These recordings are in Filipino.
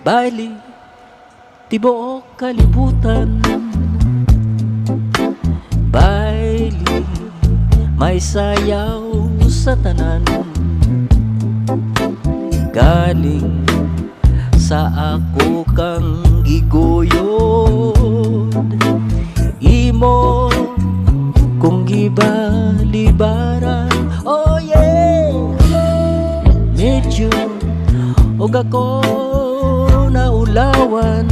Baili, tibuok kalibutan. Baili, may sayaw sa tanan. Galing sa ako kang giguyod, imo kung gibalibaran. Oh yeah, medyo og ako na ulawan,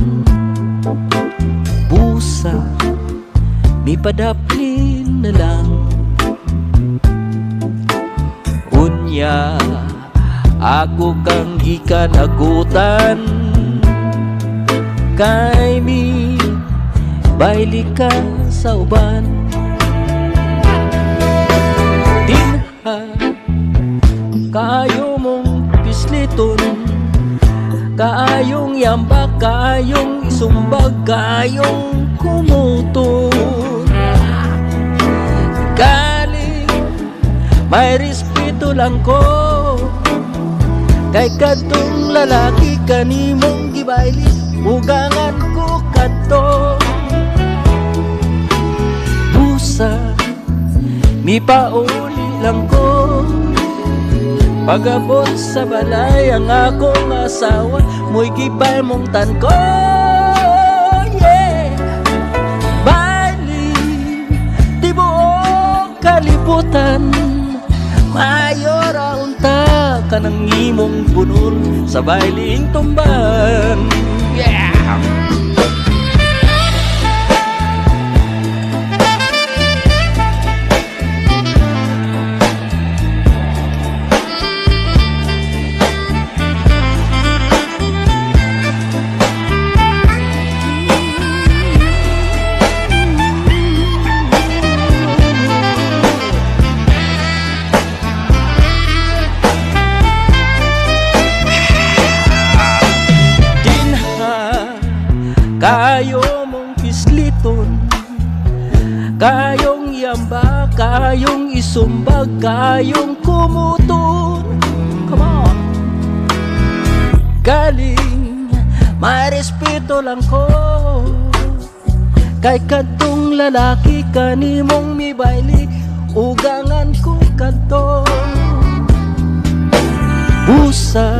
busa mipadaplin na lang. Unya ako kang gikanagutan, kay mi baili ka sa uban. Dinha kaayo mong pisliton, kaayong yambak, kaayong isumbag, kaayong kumutun. Galing may respeto lang ko, kay kadtong lalaki kanimong gibaili, ugangan ko kadto. Busa mipauli lang ko, pagabot sa balay ang akong asawa, mo'y gibay mong tan ko. Yeah, baili, tibuok kalibutan. Maayo ra unta ka ng imong bunol sa bailing tumban. Yeah! Kayo mong pisliton, kayong yamba, kayong isumbag, kayong kumutun. Come on. Galing may respeto lang ko, kay kadtong lalaki kanimong mibaili, ugangan ko kadto. Busa